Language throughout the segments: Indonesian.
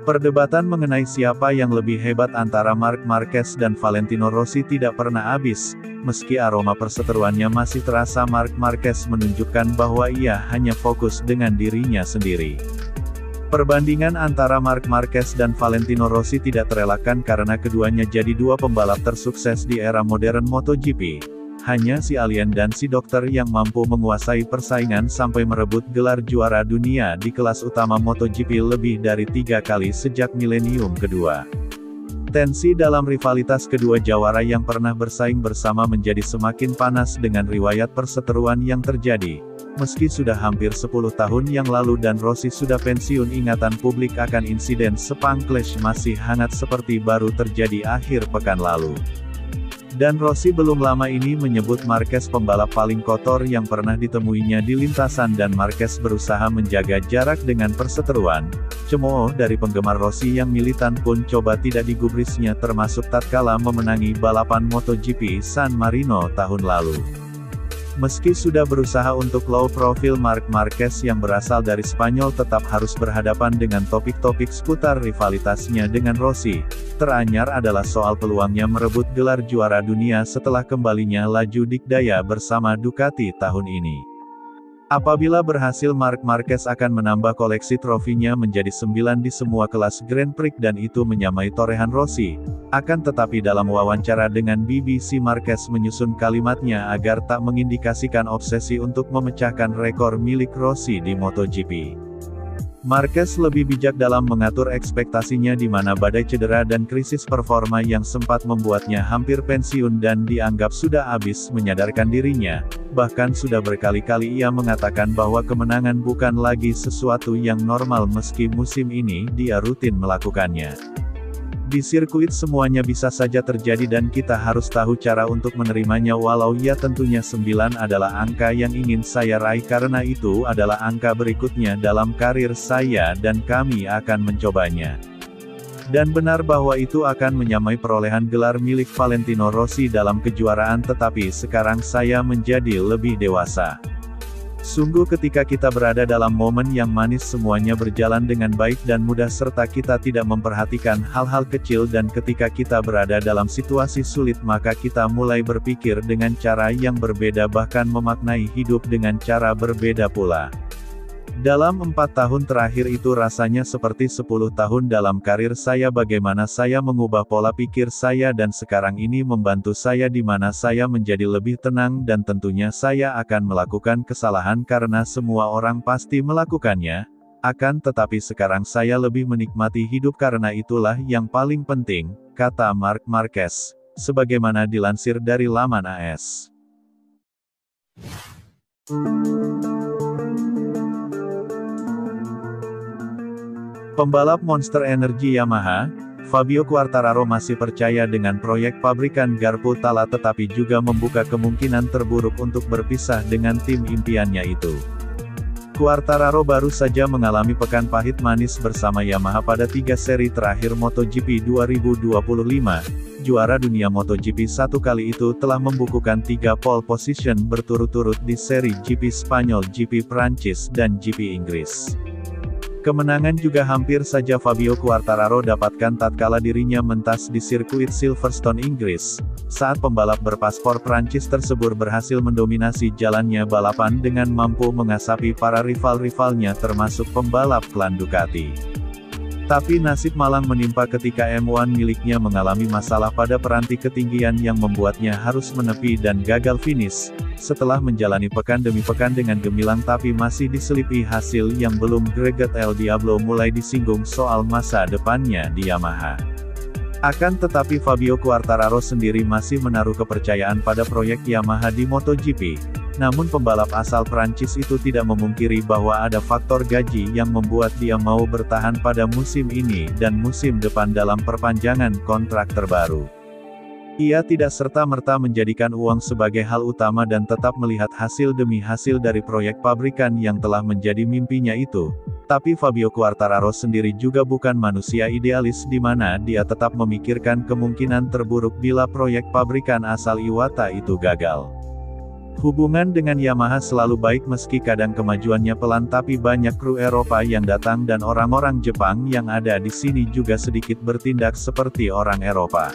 Perdebatan mengenai siapa yang lebih hebat antara Marc Marquez dan Valentino Rossi tidak pernah habis. Meski aroma perseteruannya masih terasa, Marc Marquez menunjukkan bahwa ia hanya fokus dengan dirinya sendiri. Perbandingan antara Marc Marquez dan Valentino Rossi tidak terelakkan karena keduanya jadi dua pembalap tersukses di era modern MotoGP. Hanya si alien dan si dokter yang mampu menguasai persaingan sampai merebut gelar juara dunia di kelas utama MotoGP lebih dari 3 kali sejak milenium kedua. Tensi dalam rivalitas kedua jawara yang pernah bersaing bersama menjadi semakin panas dengan riwayat perseteruan yang terjadi. Meski sudah hampir 10 tahun yang lalu dan Rossi sudah pensiun, ingatan publik akan insiden Sepang Clash masih hangat seperti baru terjadi akhir pekan lalu. Dan Rossi belum lama ini menyebut Marquez pembalap paling kotor yang pernah ditemuinya di lintasan dan Marquez berusaha menjaga jarak dengan perseteruan. Cemooh dari penggemar Rossi yang militan pun coba tidak digubrisnya, termasuk tatkala memenangi balapan MotoGP San Marino tahun lalu. Meski sudah berusaha untuk low profile, Marc Marquez yang berasal dari Spanyol tetap harus berhadapan dengan topik-topik seputar rivalitasnya dengan Rossi. Teranyar adalah soal peluangnya merebut gelar juara dunia setelah kembalinya laju dikdaya bersama Ducati tahun ini. Apabila berhasil, Marc Marquez akan menambah koleksi trofinya menjadi 9 di semua kelas Grand Prix dan itu menyamai torehan Rossi. Akan tetapi dalam wawancara dengan BBC, Marquez menyusun kalimatnya agar tak mengindikasikan obsesi untuk memecahkan rekor milik Rossi di MotoGP. Marquez lebih bijak dalam mengatur ekspektasinya di mana badai cedera dan krisis performa yang sempat membuatnya hampir pensiun dan dianggap sudah habis menyadarkan dirinya. Bahkan sudah berkali-kali ia mengatakan bahwa kemenangan bukan lagi sesuatu yang normal meski musim ini dia rutin melakukannya. Di sirkuit semuanya bisa saja terjadi dan kita harus tahu cara untuk menerimanya, walau ya tentunya 9 adalah angka yang ingin saya raih karena itu adalah angka berikutnya dalam karir saya dan kami akan mencobanya. Dan benar bahwa itu akan menyamai perolehan gelar milik Valentino Rossi dalam kejuaraan, tetapi sekarang saya menjadi lebih dewasa. Sungguh ketika kita berada dalam momen yang manis semuanya berjalan dengan baik dan mudah serta kita tidak memperhatikan hal-hal kecil, dan ketika kita berada dalam situasi sulit maka kita mulai berpikir dengan cara yang berbeda, bahkan memaknai hidup dengan cara berbeda pula. Dalam 4 tahun terakhir itu rasanya seperti 10 tahun dalam karir saya, bagaimana saya mengubah pola pikir saya dan sekarang ini membantu saya di mana saya menjadi lebih tenang dan tentunya saya akan melakukan kesalahan karena semua orang pasti melakukannya. Akan tetapi sekarang saya lebih menikmati hidup karena itulah yang paling penting, kata Marc Marquez. Sebagaimana dilansir dari laman AS. Pembalap Monster Energy Yamaha, Fabio Quartararo masih percaya dengan proyek pabrikan garpu Tala tetapi juga membuka kemungkinan terburuk untuk berpisah dengan tim impiannya itu. Quartararo baru saja mengalami pekan pahit manis bersama Yamaha pada 3 seri terakhir MotoGP 2025. Juara dunia MotoGP satu kali itu telah membukukan 3 pole position berturut-turut di seri GP Spanyol, GP Prancis, dan GP Inggris. Kemenangan juga hampir saja Fabio Quartararo dapatkan tatkala dirinya mentas di sirkuit Silverstone, Inggris, saat pembalap berpaspor Prancis tersebut berhasil mendominasi jalannya balapan dengan mampu mengasapi para rival-rivalnya termasuk pembalap klan Ducati. Tapi nasib malang menimpa ketika M1 miliknya mengalami masalah pada peranti ketinggian yang membuatnya harus menepi dan gagal finish. Setelah menjalani pekan demi pekan dengan gemilang tapi masih diselipi hasil yang belum greget, El Diablo mulai disinggung soal masa depannya di Yamaha. Akan tetapi Fabio Quartararo sendiri masih menaruh kepercayaan pada proyek Yamaha di MotoGP. Namun pembalap asal Prancis itu tidak memungkiri bahwa ada faktor gaji yang membuat dia mau bertahan pada musim ini dan musim depan dalam perpanjangan kontrak terbaru. Ia tidak serta-merta menjadikan uang sebagai hal utama dan tetap melihat hasil demi hasil dari proyek pabrikan yang telah menjadi mimpinya itu. Tapi Fabio Quartararo sendiri juga bukan manusia idealis di mana dia tetap memikirkan kemungkinan terburuk bila proyek pabrikan asal Iwata itu gagal. Hubungan dengan Yamaha selalu baik meski kadang kemajuannya pelan, tapi banyak kru Eropa yang datang dan orang-orang Jepang yang ada di sini juga sedikit bertindak seperti orang Eropa.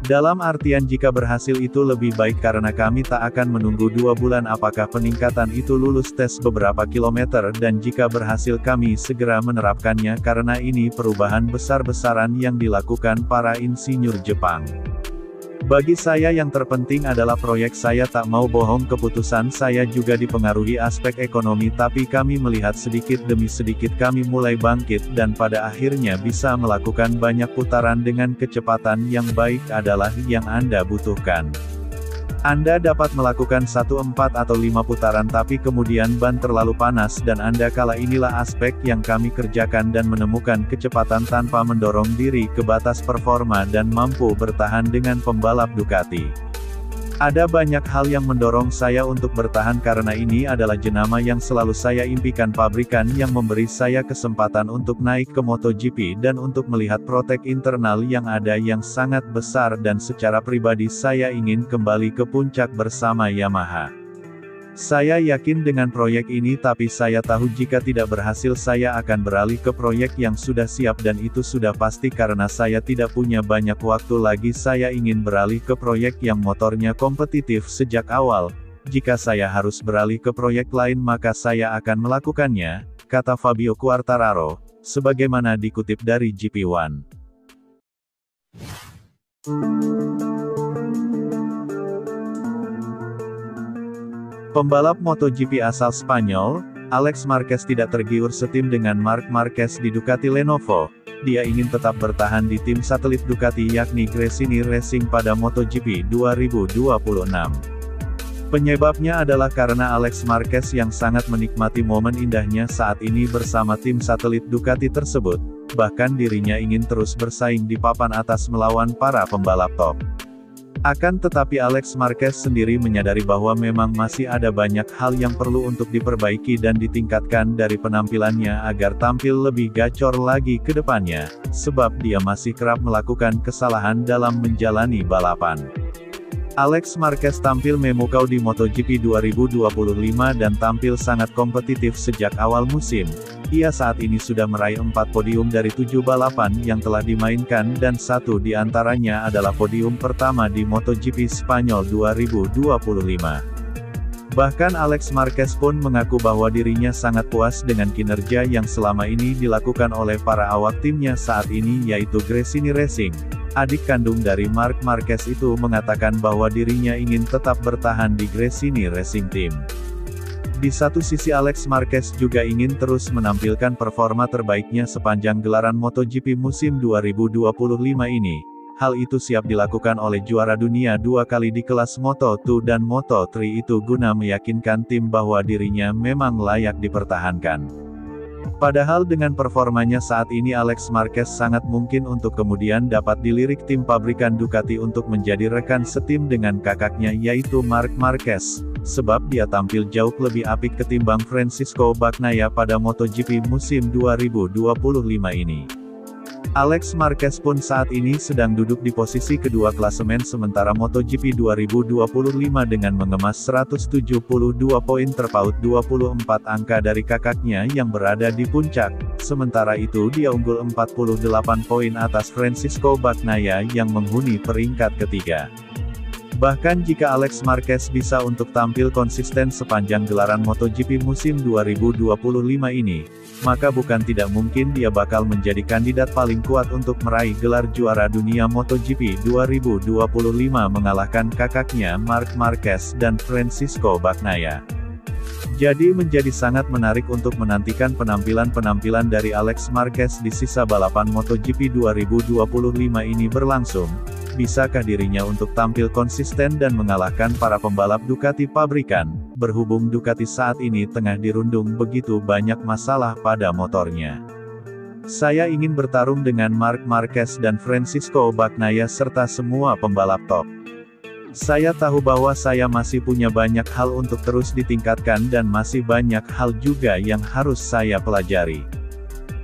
Dalam artian jika berhasil itu lebih baik karena kami tak akan menunggu 2 bulan apakah peningkatan itu lulus tes beberapa kilometer, dan jika berhasil kami segera menerapkannya karena ini perubahan besar-besaran yang dilakukan para insinyur Jepang. Bagi saya yang terpenting adalah proyek. Saya tak mau bohong, keputusan saya juga dipengaruhi aspek ekonomi, tapi kami melihat sedikit demi sedikit kami mulai bangkit dan pada akhirnya bisa melakukan banyak putaran dengan kecepatan yang baik adalah yang Anda butuhkan. Anda dapat melakukan 1, 4 atau 5 putaran tapi kemudian ban terlalu panas dan Anda kalah. Inilah aspek yang kami kerjakan dan menemukan kecepatan tanpa mendorong diri ke batas performa dan mampu bertahan dengan pembalap Ducati. Ada banyak hal yang mendorong saya untuk bertahan karena ini adalah jenama yang selalu saya impikan, pabrikan yang memberi saya kesempatan untuk naik ke MotoGP dan untuk melihat protek internal yang ada yang sangat besar, dan secara pribadi saya ingin kembali ke puncak bersama Yamaha. Saya yakin dengan proyek ini, tapi saya tahu jika tidak berhasil saya akan beralih ke proyek yang sudah siap dan itu sudah pasti karena saya tidak punya banyak waktu lagi. Saya ingin beralih ke proyek yang motornya kompetitif sejak awal. Jika saya harus beralih ke proyek lain maka saya akan melakukannya, kata Fabio Quartararo, sebagaimana dikutip dari GP1. Pembalap MotoGP asal Spanyol, Alex Marquez tidak tergiur setim dengan Marc Marquez di Ducati Lenovo. Dia ingin tetap bertahan di tim satelit Ducati yakni Gresini Racing pada MotoGP 2026. Penyebabnya adalah karena Alex Marquez yang sangat menikmati momen indahnya saat ini bersama tim satelit Ducati tersebut. Bahkan dirinya ingin terus bersaing di papan atas melawan para pembalap top. Akan tetapi Alex Marquez sendiri menyadari bahwa memang masih ada banyak hal yang perlu untuk diperbaiki dan ditingkatkan dari penampilannya agar tampil lebih gacor lagi ke depannya, sebab dia masih kerap melakukan kesalahan dalam menjalani balapan. Alex Marquez tampil memukau di MotoGP 2025 dan tampil sangat kompetitif sejak awal musim. Ia saat ini sudah meraih 4 podium dari 7 balapan yang telah dimainkan dan 1 di antaranya adalah podium pertama di MotoGP Spanyol 2025. Bahkan Alex Marquez pun mengaku bahwa dirinya sangat puas dengan kinerja yang selama ini dilakukan oleh para awak timnya saat ini yaitu Gresini Racing. Adik kandung dari Marc Marquez itu mengatakan bahwa dirinya ingin tetap bertahan di Gresini Racing Team. Di satu sisi Alex Marquez juga ingin terus menampilkan performa terbaiknya sepanjang gelaran MotoGP musim 2025 ini. Hal itu siap dilakukan oleh juara dunia 2 kali di kelas Moto2 dan Moto3 itu guna meyakinkan tim bahwa dirinya memang layak dipertahankan. Padahal dengan performanya saat ini Alex Marquez sangat mungkin untuk kemudian dapat dilirik tim pabrikan Ducati untuk menjadi rekan setim dengan kakaknya yaitu Marc Marquez, sebab dia tampil jauh lebih apik ketimbang Francisco Bagnaia pada MotoGP musim 2025 ini. Alex Marquez pun saat ini sedang duduk di posisi kedua klasemen sementara MotoGP 2025 dengan mengemas 172 poin terpaut 24 angka dari kakaknya yang berada di puncak. Sementara itu dia unggul 48 poin atas Francisco Bagnaia yang menghuni peringkat ketiga. Bahkan jika Alex Marquez bisa untuk tampil konsisten sepanjang gelaran MotoGP musim 2025 ini, maka bukan tidak mungkin dia bakal menjadi kandidat paling kuat untuk meraih gelar juara dunia MotoGP 2025 mengalahkan kakaknya Marc Marquez dan Francisco Bagnaia. Jadi menjadi sangat menarik untuk menantikan penampilan-penampilan dari Alex Marquez di sisa balapan MotoGP 2025 ini berlangsung. Bisakah dirinya untuk tampil konsisten dan mengalahkan para pembalap Ducati pabrikan, berhubung Ducati saat ini tengah dirundung begitu banyak masalah pada motornya. Saya ingin bertarung dengan Marc Marquez dan Francisco Bagnaia serta semua pembalap top. Saya tahu bahwa saya masih punya banyak hal untuk terus ditingkatkan dan masih banyak hal juga yang harus saya pelajari.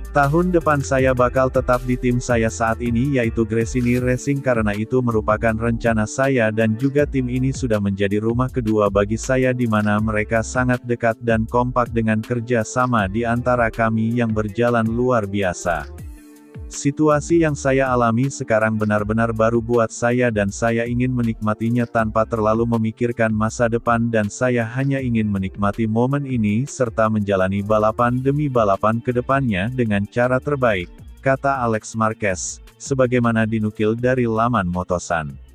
Tahun depan saya bakal tetap di tim saya saat ini yaitu Gresini Racing karena itu merupakan rencana saya dan juga tim ini sudah menjadi rumah kedua bagi saya di mana mereka sangat dekat dan kompak dengan kerja sama di antara kami yang berjalan luar biasa. Situasi yang saya alami sekarang benar-benar baru buat saya dan saya ingin menikmatinya tanpa terlalu memikirkan masa depan dan saya hanya ingin menikmati momen ini serta menjalani balapan demi balapan ke depannya dengan cara terbaik, kata Alex Marquez, sebagaimana dinukil dari laman Motosan.